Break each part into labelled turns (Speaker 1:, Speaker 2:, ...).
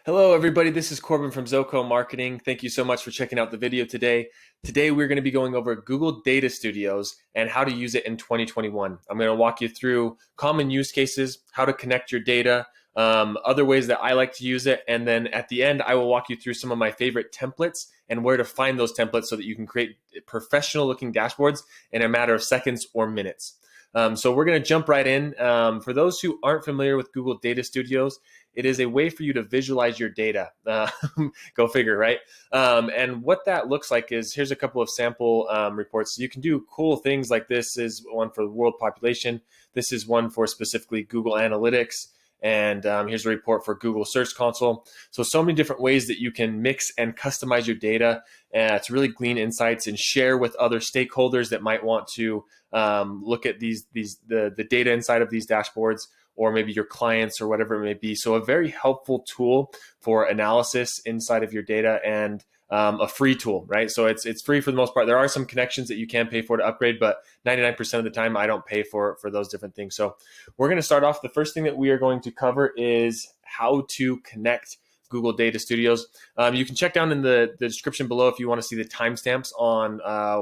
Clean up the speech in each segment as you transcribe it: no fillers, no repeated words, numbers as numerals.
Speaker 1: Hello, everybody. This is Corbin from Zoco Marketing. Thank you so much for checking out the video today. Today, we're going to be going over Google Data Studios and how to use it in 2021. I'm going to walk you through common use cases, how to connect your data, other ways that I like to use it, and then at the end, I will walk you through some of my favorite templates and where to find those templates so that you can create professional-looking dashboards in a matter of seconds or minutes. So we're going to jump right in. For those who aren't familiar with Google Data Studios, it is a way for you to visualize your data. Go figure, right? And what that looks like is, here's a couple of sample reports. So you can do cool things like this is one for the world population. This is one for specifically Google Analytics. And here's a report for Google Search Console. So many different ways that you can mix and customize your data to really glean insights and share with other stakeholders that might want to look at the data inside of these dashboards, or maybe your clients or whatever it may be. So a very helpful tool for analysis inside of your data, and a free tool, right? So it's free for the most part. There are some connections that you can pay for to upgrade, but 99% of the time I don't pay for those different things. So we're going to start off. The first thing that we are going to cover is how to connect Google Data Studios. You can check down in the description below if you want to see the timestamps on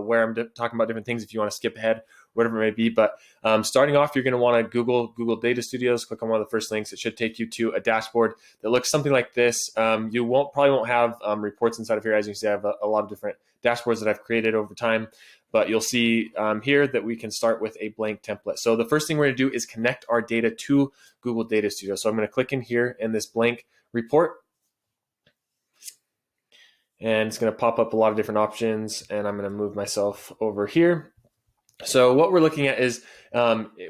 Speaker 1: where I'm talking about different things, if you want to skip ahead, whatever it may be. But starting off, you're going to want to Google Data Studios, click on one of the first links. It should take you to a dashboard that looks something like this. You probably won't have reports inside of here. As you can see, I have a lot of different dashboards that I've created over time. But you'll see here that we can start with a blank template. So the first thing we're going to do is connect our data to Google Data Studio. So I'm going to click in here in this blank report. And it's going to pop up a lot of different options. And I'm going to move myself over here. So what we're looking at is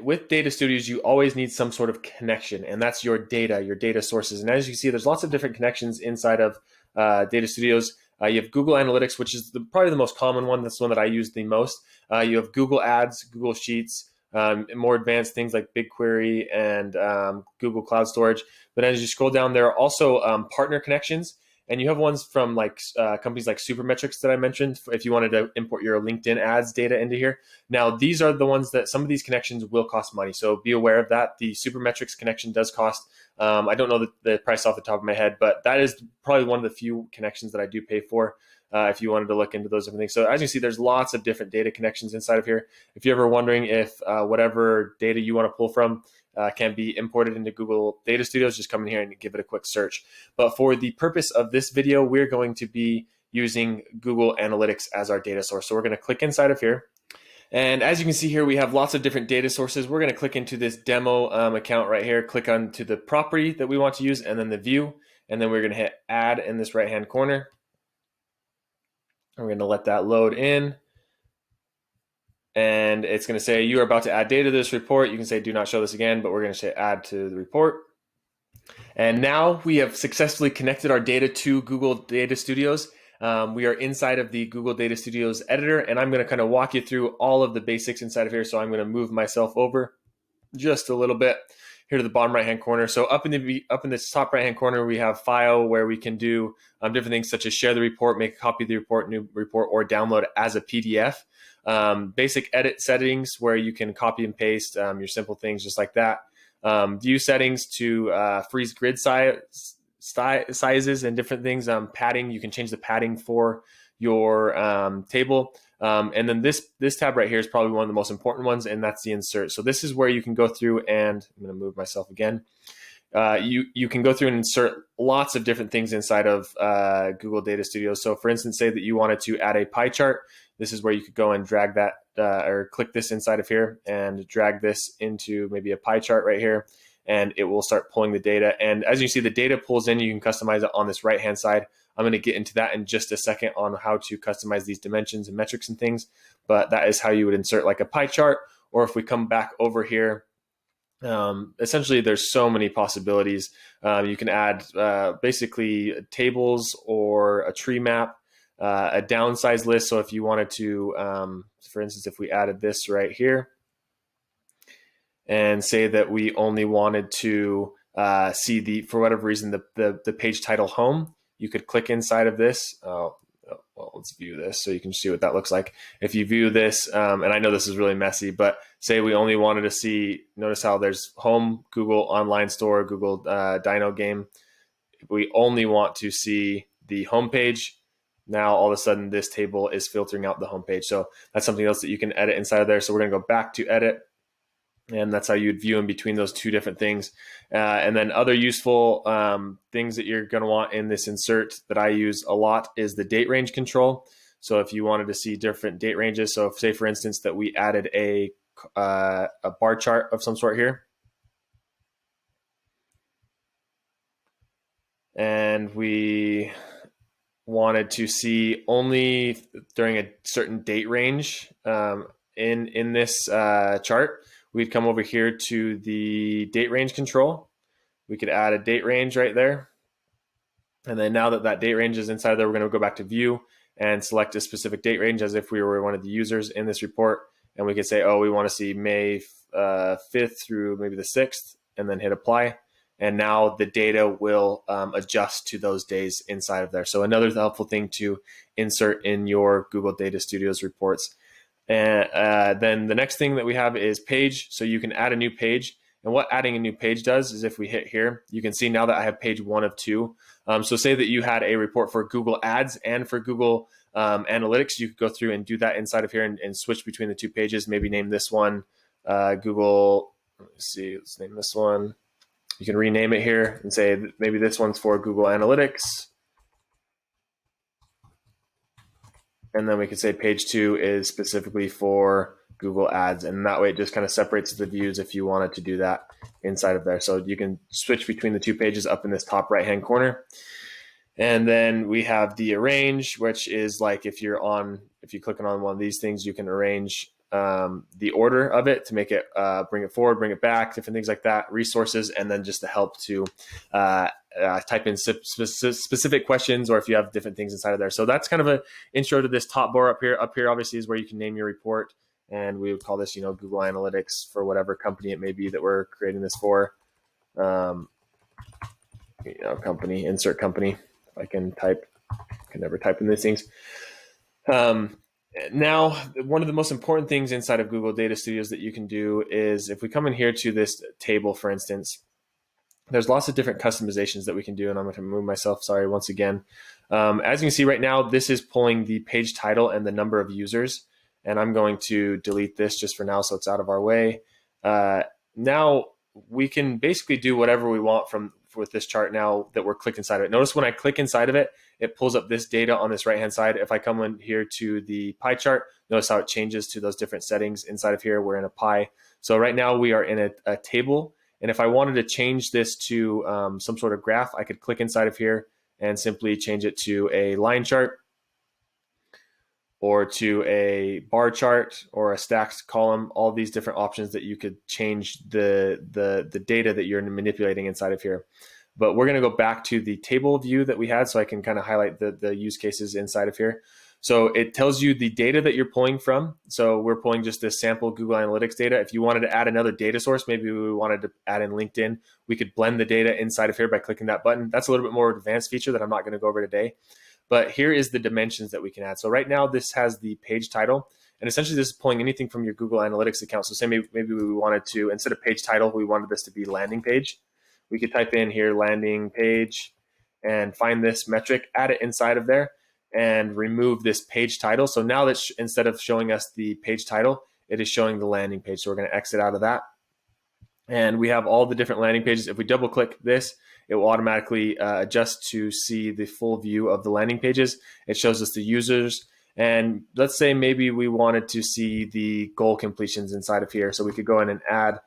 Speaker 1: with Data Studios, you always need some sort of connection, and that's your data sources. And as you see, there's lots of different connections inside of Data Studios. You have Google Analytics, which is probably the most common one. That's the one that I use the most. You have Google Ads, Google Sheets, more advanced things like BigQuery and Google Cloud Storage. But as you scroll down, there are also partner connections. And you have ones from like companies like Supermetrics that I mentioned, if you wanted to import your LinkedIn ads data into here. Now, these are the ones that some of these connections will cost money. So be aware of that. The Supermetrics connection does cost. I don't know the price off the top of my head, but that is probably one of the few connections that I do pay for if you wanted to look into those different things. So as you see, there's lots of different data connections inside of here. If you're ever wondering if whatever data you want to pull from can be imported into Google Data Studios, just come in here and give it a quick search. But for the purpose of this video, we're going to be using Google Analytics as our data source. So we're going to click inside of here. And as you can see here, we have lots of different data sources. We're going to click into this demo account right here, click onto the property that we want to use, and then the view. And then we're going to hit add in this right-hand corner. And we're going to let that load in. And it's going to say you are about to add data to this report. You can say do not show this again, but we're going to say add to the report. And now we have successfully connected our data to Google Data Studios. We are inside of the Google Data Studios editor, and I'm going to kind of walk you through all of the basics inside of here. So I'm going to move myself over just a little bit here to the bottom right-hand corner. So up in this top right-hand corner, we have file, where we can do different things such as share the report, make a copy of the report, new report, or download it as a PDF. Basic edit settings, where you can copy and paste your simple things just like that. View settings to freeze grid sizes and different things. Padding, you can change the padding for your table. And then this tab right here is probably one of the most important ones, and that's the insert. So this is where you can go through, and I'm going to move myself again. You can go through and insert lots of different things inside of Google Data Studios. So for instance, say that you wanted to add a pie chart. This is where you could go and drag that or click this inside of here and drag this into maybe a pie chart right here, and it will start pulling the data. And as you see, the data pulls in, you can customize it on this right-hand side. I'm going to get into that in just a second on how to customize these dimensions and metrics and things, but that is how you would insert like a pie chart. Or if we come back over here, essentially there's so many possibilities. You can add basically tables or a tree map, a downsize list. So if you wanted to, for instance, if we added this right here and say that we only wanted to see for whatever reason, the page title home, you could click inside of this. Well, let's view this so you can see what that looks like. If you view this, and I know this is really messy, but say we only wanted to see, notice how there's home, Google Online Store, Google Dino Game. if we only want to see the home page, now all of a sudden this table is filtering out the home page. So that's something else that you can edit inside of there. So we're going to go back to edit, and that's how you'd view in between those two different things. And then other useful things that you're going to want in this insert that I use a lot is the date range control. So if you wanted to see different date ranges, so if, say for instance that we added a bar chart of some sort here, and we wanted to see only during a certain date range in this chart, we'd come over here to the date range control. We could add a date range right there. And then now that that date range is inside there, we're going to go back to view and select a specific date range as if we were one of the users in this report. And we could say, oh, we want to see May 5th through maybe the 6th, and then hit apply. And now the data will adjust to those days inside of there. So another helpful thing to insert in your Google Data Studios reports. And then the next thing that we have is page. So you can add a new page. And what adding a new page does is if we hit here, you can see now that I have page 1 of 2. So say that you had a report for Google Ads and for Google Analytics, you could go through and do that inside of here and switch between the two pages. Maybe name this one Google, let's name this one. You can rename it here and say maybe this one's for Google Analytics. And then we could say page 2 is specifically for Google Ads. And that way it just kind of separates the views if you wanted to do that inside of there. So you can switch between the two pages up in this top right-hand corner. And then we have the arrange, which is like if you're clicking on one of these things, you can arrange the order of it to make it bring it forward, bring it back, different things like that, resources, and then just to help to type in specific questions, or if you have different things inside of there. So that's kind of an intro to this top bar up here. Up here, obviously, is where you can name your report, and we would call this, Google Analytics for whatever company it may be that we're creating this for. Company, insert company. If I can never type in these things. Now, one of the most important things inside of Google Data Studios that you can do is if we come in here to this table, for instance, there's lots of different customizations that we can do. And I'm going to move myself, once again. As you can see right now, this is pulling the page title and the number of users. And I'm going to delete this just for now so it's out of our way. Now, we can basically do whatever we want with this chart now that we're clicked inside of it. Notice when I click inside of it, it pulls up this data on this right-hand side. If I come in here to the pie chart, notice how it changes to those different settings inside of here. We're in a pie. So right now we are in a table. And if I wanted to change this to some sort of graph, I could click inside of here and simply change it to a line chart, or to a bar chart, or a stacked column, all these different options that you could change the data that you're manipulating inside of here. But we're going to go back to the table view that we had so I can kind of highlight the use cases inside of here. So it tells you the data that you're pulling from. So we're pulling just this sample Google Analytics data. If you wanted to add another data source, maybe we wanted to add in LinkedIn, we could blend the data inside of here by clicking that button. That's a little bit more advanced feature that I'm not going to go over today. But here is the dimensions that we can add. So right now this has the page title, and essentially this is pulling anything from your Google Analytics account. So say maybe we wanted to, instead of page title, we wanted this to be landing page. We could type in here landing page and find this metric, add it inside of there, and remove this page title. So now that instead of showing us the page title, it is showing the landing page. So we're going to exit out of that. And we have all the different landing pages. If we double click this, it will automatically adjust to see the full view of the landing pages. It shows us the users. And let's say maybe we wanted to see the goal completions inside of here. So we could go in and add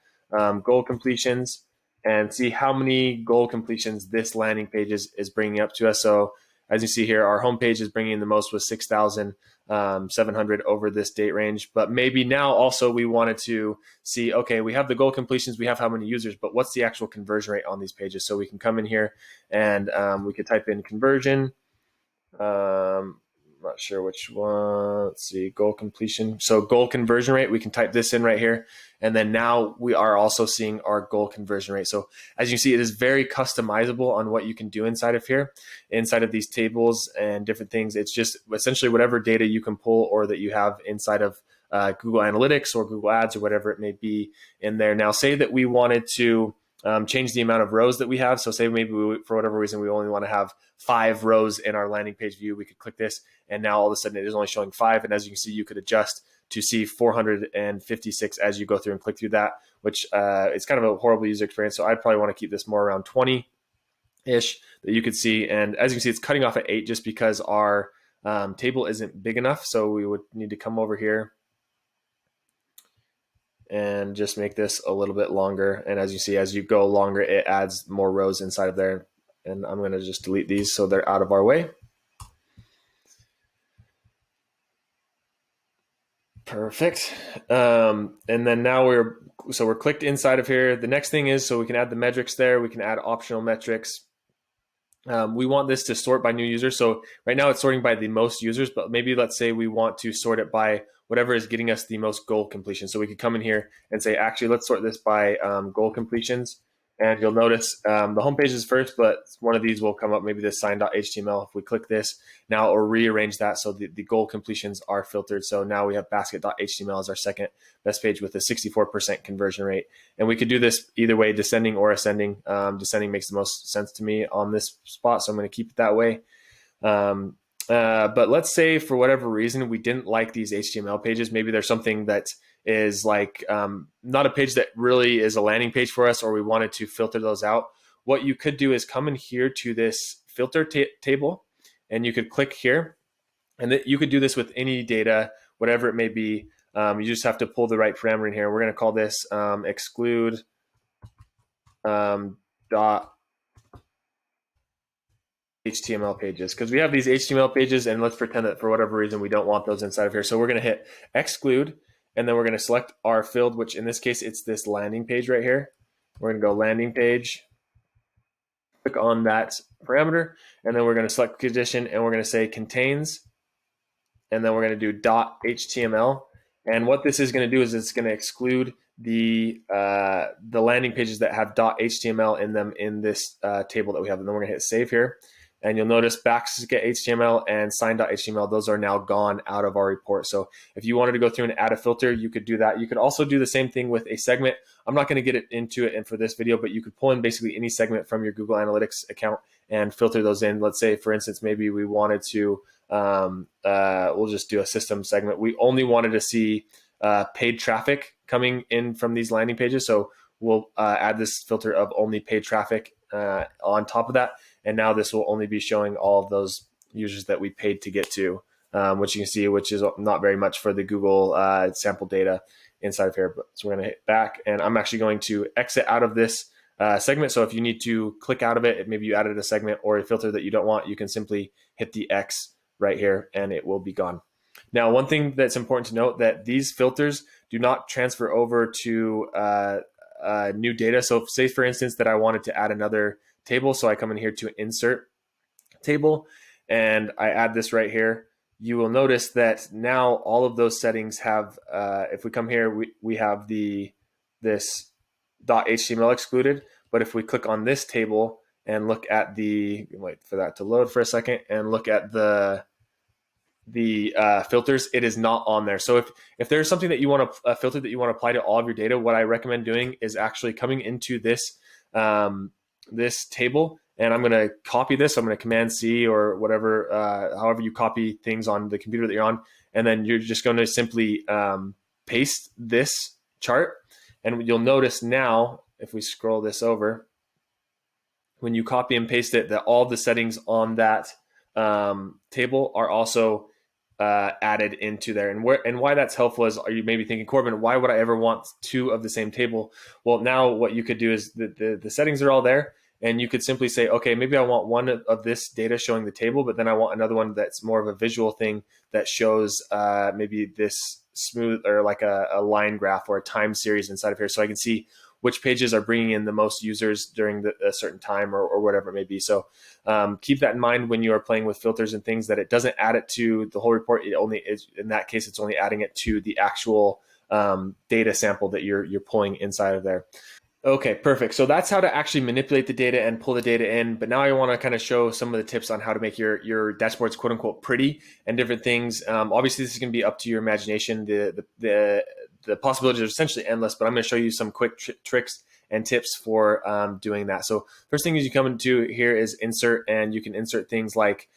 Speaker 1: goal completions and see how many goal completions this landing page is bringing up to us. So as you see here, our homepage is bringing in the most with 6,700 over this date range. But maybe now also we wanted to see, okay, we have the goal completions, we have how many users, but what's the actual conversion rate on these pages? So we can come in here and we could type in conversion. Not sure which one. Let's see, goal completion. So goal conversion rate, we can type this in right here. And then now we are also seeing our goal conversion rate. So as you see, it is very customizable on what you can do inside of here, inside of these tables and different things. It's just essentially whatever data you can pull or that you have inside of Google Analytics or Google Ads or whatever it may be in there. Now, say that we wanted to change the amount of rows that we have. So say maybe for whatever reason, we only want to have 5 rows in our landing page view. We could click this, and now all of a sudden it is only showing 5. And as you can see, you could adjust to see 456 as you go through and click through that, which it's kind of a horrible user experience. So I'd probably want to keep this more around 20-ish that you could see. And as you can see, it's cutting off at 8 just because our table isn't big enough. So we would need to come over here and just make this a little bit longer. And as you see, as you go longer, it adds more rows inside of there. And I'm going to just delete these so they're out of our way. Perfect. And then now we're clicked inside of here. The next thing is, so we can add the metrics there. We can add optional metrics. We want this to sort by new users. So right now it's sorting by the most users, but maybe let's say we want to sort it by whatever is getting us the most goal completion. So we could come in here and say, actually, let's sort this by goal completions. And you'll notice the homepage is first, but one of these will come up, maybe this sign.html. If we click this, now it'll rearrange that so the goal completions are filtered. So now we have basket.html as our second best page with a 64% conversion rate. And we could do this either way, descending or ascending. Descending makes the most sense to me on this spot, so I'm going to keep it that way. But let's say for whatever reason we didn't like these HTML pages. Maybe there's something that is like not a page that really is a landing page for us, or we wanted to filter those out. What you could do is come in here to this filter table, and you could click here, and you could do this with any data, whatever it may be. You just have to pull the right parameter in here. We're going to call this exclude dot HTML pages, because we have these HTML pages, and let's pretend that for whatever reason we don't want those inside of here. So we're going to hit exclude, and then we're going to select our field, which in this case it's this landing page right here. We're going to go landing page, click on that parameter, and then we're going to select condition, and we're going to say contains, and then we're going to do .html. And what this is going to do is it's going to exclude the landing pages that have .html in them in this table that we have. And then we're going to hit save here. And you'll notice basket.html and sign.html, those are now gone out of our report. So if you wanted to go through and add a filter, you could do that. You could also do the same thing with a segment. I'm not going to get into it for this video, but you could pull in basically any segment from your Google Analytics account and filter those in. Let's say, for instance, maybe we wanted to, we'll just do a system segment. We only wanted to see paid traffic coming in from these landing pages. So we'll add this filter of only paid traffic on top of that. And now this will only be showing all of those users that we paid to get to, which you can see, which is not very much for the Google sample data inside of here. So we're going to hit back, and I'm actually going to exit out of this segment. So if you need to click out of it, maybe you added a segment or a filter that you don't want, you can simply hit the X right here and it will be gone. Now, one thing that's important to note, that these filters do not transfer over to new data. So say, for instance, that I wanted to add another table. So I come in here to insert table and I add this right here. You will notice that now all of those settings have, if we come here, we have this .html excluded. But if we click on this table and look at wait for that to load for a second and look at the filters, it is not on there. So if there's something that you want to filter that you want to apply to all of your data, what I recommend doing is actually coming into this this table, and I'm going to copy this. I'm going to Command C or whatever, however you copy things on the computer that you're on, and then you're just going to simply paste this chart. And you'll notice now, if we scroll this over, when you copy and paste it, that all the settings on that table are also added into there. And why that's helpful is, are you maybe thinking, Corbin, why would I ever want 2 of the same table? Well, now what you could do is the settings are all there, and you could simply say, okay, maybe I want one of this data showing the table, but then I want another one that's more of a visual thing that shows maybe this smooth or like a line graph or a time series inside of here, so I can see which pages are bringing in the most users during a certain time or whatever it may be. So keep that in mind when you are playing with filters and things, that it doesn't add it to the whole report. It only is, in that case, it's only adding it to the actual data sample that you're pulling inside of there. Okay, perfect. So that's how to actually manipulate the data and pull the data in. But now I want to kind of show some of the tips on how to make your dashboards quote unquote pretty and different things. Obviously, this is going to be up to your imagination. The possibilities are essentially endless, but I'm going to show you some quick tricks and tips for doing that. So first thing is you come into here is insert, and you can insert things like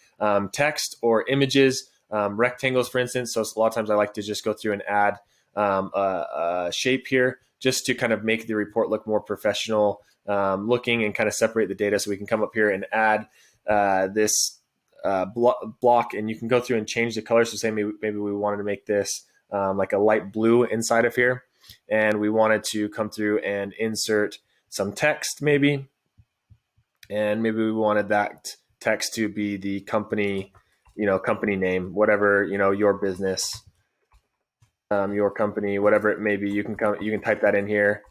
Speaker 1: text or images, rectangles, for instance. So a lot of times I like to just go through and add a shape here just to kind of make the report look more professional looking and kind of separate the data. So we can come up here and add this block, and you can go through and change the color. So say maybe we wanted to make this like a light blue inside of here, and we wanted to come through and insert some text maybe, and maybe we wanted that text to be the company, company name, whatever, your business, your company, whatever it may be. You can type that in here,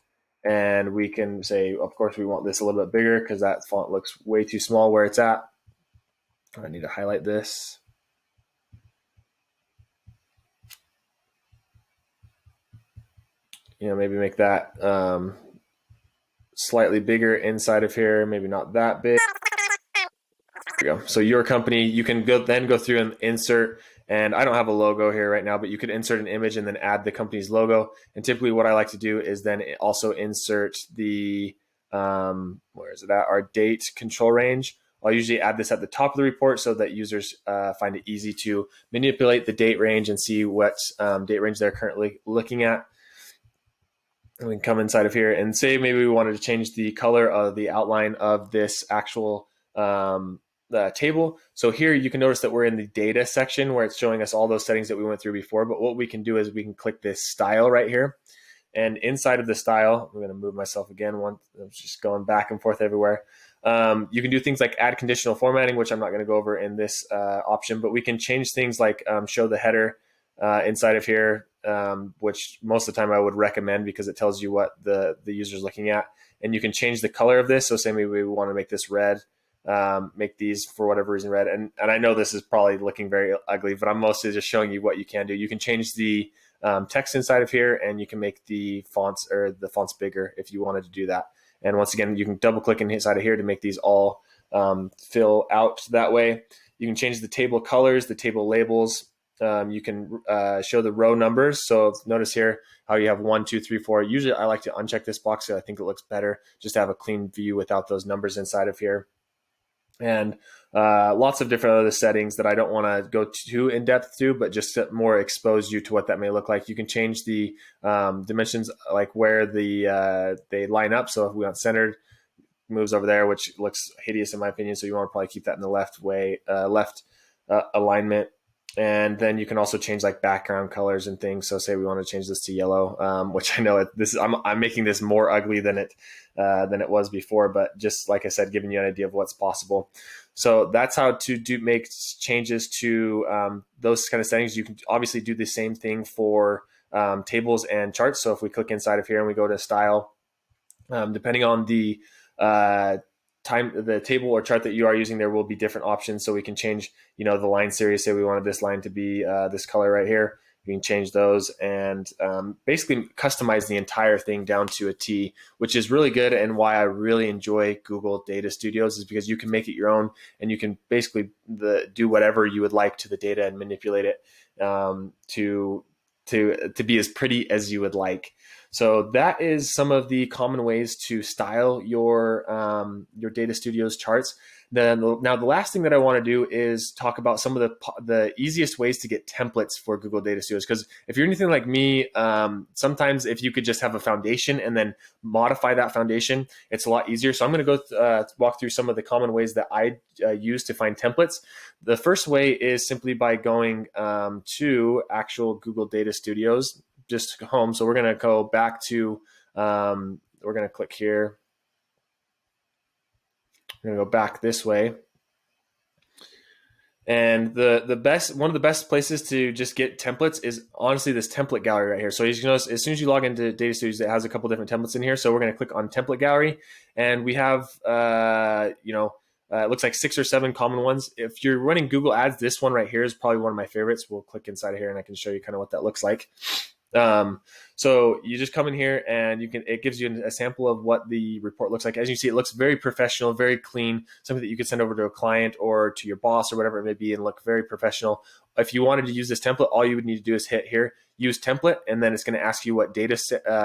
Speaker 1: and we can say, of course, we want this a little bit bigger because that font looks way too small where it's at. I need to highlight this. Maybe make that slightly bigger inside of here, maybe not that big. There we go. So your company, you can go through and insert, and I don't have a logo here right now, but you could insert an image and then add the company's logo. And typically what I like to do is then also insert the, where is it at? Our date control range. I'll usually add this at the top of the report so that users find it easy to manipulate the date range and see what date range they're currently looking at. And we can come inside of here and say maybe we wanted to change the color of the outline of this actual the table. So here you can notice that we're in the data section where it's showing us all those settings that we went through before. But what we can do is we can click this style right here. And inside of the style, I'm going to move myself again. I'm just going back and forth everywhere. You can do things like add conditional formatting, which I'm not going to go over in this option, but we can change things like show the header inside of here, which most of the time I would recommend because it tells you what the user is looking at. And you can change the color of this. So say maybe we want to make this red, make these for whatever reason red. And I know this is probably looking very ugly, but I'm mostly just showing you what you can do. You can change the text inside of here, and you can make the fonts bigger if you wanted to do that. And once again, you can double click inside of here to make these all fill out that way. You can change the table colors, the table labels. You can show the row numbers. So notice here how you have 1, 2, 3, 4. Usually I like to uncheck this box because I think it looks better just to have a clean view without those numbers inside of here. And lots of different other settings that I don't want to go too in depth to, but just to more expose you to what that may look like. You can change the dimensions, like where they line up. So if we want centered, moves over there, which looks hideous in my opinion. So you want to probably keep that in the left alignment. And then you can also change like background colors and things. So say we want to change this to yellow, which I know I'm making this more ugly than it was before, but just like I said, giving you an idea of what's possible. So that's how to make changes to those kind of settings. You can obviously do the same thing for tables and charts. So if we click inside of here and we go to style, depending on the the table or chart that you are using, there will be different options. So we can change, the line series. Say we wanted this line to be this color right here. You can change those and basically customize the entire thing down to a T, which is really good. And why I really enjoy Google Data Studios is because you can make it your own, and you can basically do whatever you would like to the data and manipulate it to be as pretty as you would like. So that is some of the common ways to style your Data Studios charts. Now the last thing that I want to do is talk about some of the easiest ways to get templates for Google Data Studios. Because if you're anything like me, sometimes if you could just have a foundation and then modify that foundation, it's a lot easier. So I'm going to go walk through some of the common ways that I use to find templates. The first way is simply by going to actual Google Data Studios, just home. So we're going to go back to, we're going to click here. We're going to go back this way. And one of the best places to just get templates is honestly this template gallery right here. So you notice as soon as you log into Data Studios, it has a couple different templates in here. So we're going to click on template gallery, and we have, it looks like 6 or 7 common ones. If you're running Google Ads, this one right here is probably one of my favorites. We'll click inside of here and I can show you kind of what that looks like. So you just come in here and it gives you a sample of what the report looks like. As you see, it looks very professional, very clean, something that you could send over to a client or to your boss or whatever it may be and look very professional. If you wanted to use this template, all you would need to do is hit here, use template, and then it's going to ask you what data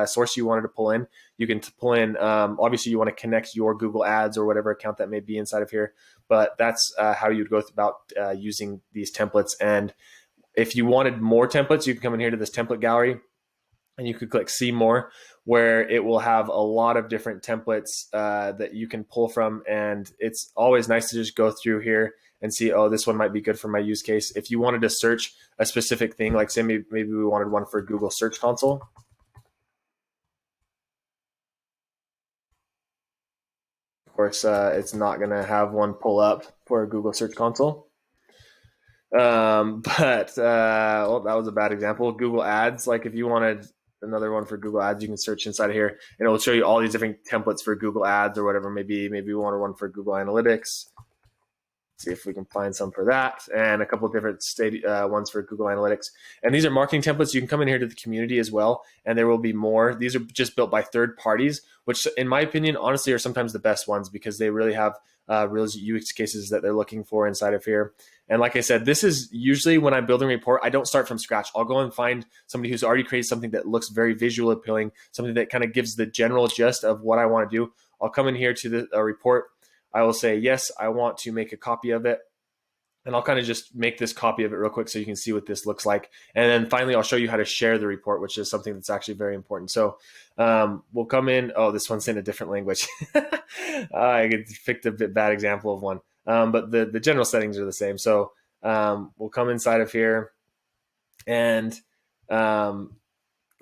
Speaker 1: source you wanted to pull in. You can pull in, obviously you want to connect your Google Ads or whatever account that may be inside of here, but that's how you would go about using these templates. And if you wanted more templates, you can come in here to this template gallery and you could click see more, where it will have a lot of different templates that you can pull from. And it's always nice to just go through here and see, oh, this one might be good for my use case. If you wanted to search a specific thing, like say maybe we wanted one for Google Search Console. Of course, it's not going to have one pull up for Google Search Console. Well, that was a bad example. Google Ads, like if you wanted another one for Google Ads, you can search inside of here and it will show you all these different templates for Google Ads or whatever. Maybe we wanted one for Google Analytics. See if we can find some for that, and a couple of different ones for Google Analytics. And these are marketing templates. You can come in here to the community as well, and there will be more. These are just built by third parties, which in my opinion, honestly, are sometimes the best ones because they really have real use cases that they're looking for inside of here. And like I said, this is usually when I'm building a report, I don't start from scratch. I'll go and find somebody who's already created something that looks very visual appealing, something that kind of gives the general gist of what I want to do. I'll come in here to the report. I will say, yes, I want to make a copy of it. And I'll kind of just make this copy of it real quick so you can see what this looks like. And then finally, I'll show you how to share the report, which is something that's actually very important. So we'll come in. Oh, this one's in a different language. I picked a bit bad example of one. But the general settings are the same. So we'll come inside of here. And oh,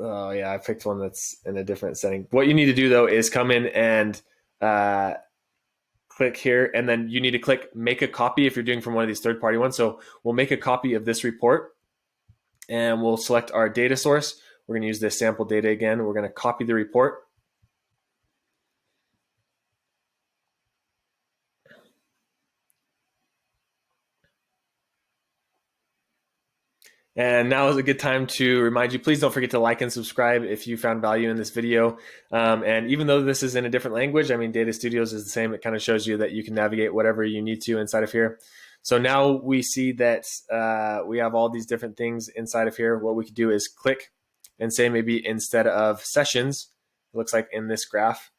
Speaker 1: yeah, I picked one that's in a different setting. What you need to do, though, is come in and click here, and then you need to click make a copy if you're doing from one of these third-party ones. So we'll make a copy of this report and we'll select our data source. We're going to use this sample data again. We're going to copy the report. And now is a good time to remind you, please don't forget to like and subscribe if you found value in this video. And even though this is in a different language, I mean, Data Studios is the same. It kind of shows you that you can navigate whatever you need to inside of here. So now we see that we have all these different things inside of here. What we could do is click and say maybe instead of sessions, it looks like in this graph.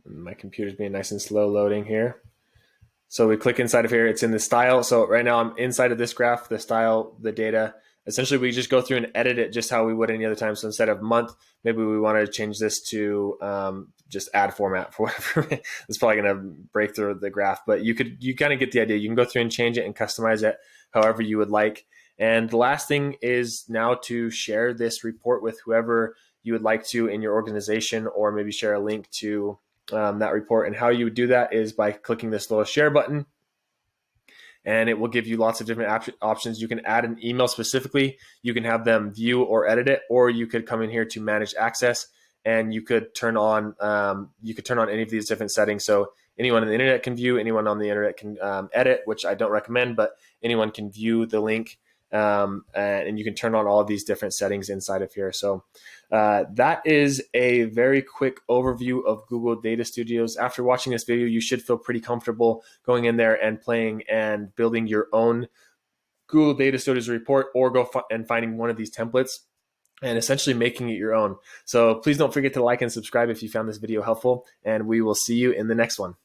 Speaker 1: My computer's being nice and slow loading here. So we click inside of here, it's in the style. So right now I'm inside of this graph, the style, the data. Essentially, we just go through and edit it just how we would any other time. So instead of month, maybe we wanted to change this to just add format for whatever. It's probably going to break through the graph, but you kind of get the idea. You can go through and change it and customize it however you would like. And the last thing is now to share this report with whoever you would like to in your organization, or maybe share a link to that report. And how you would do that is by clicking this little share button, and it will give you lots of different options. You can add an email specifically. You can have them view or edit it, or you could come in here to manage access, and you could turn on any of these different settings. So anyone on the internet can view, anyone on the internet can edit, which I don't recommend, but anyone can view the link. And you can turn on all of these different settings inside of here. So that is a very quick overview of Google Data Studios. After watching this video, you should feel pretty comfortable going in there and playing and building your own Google Data Studios report, or and finding one of these templates and essentially making it your own. So please don't forget to like and subscribe if you found this video helpful, and we will see you in the next one.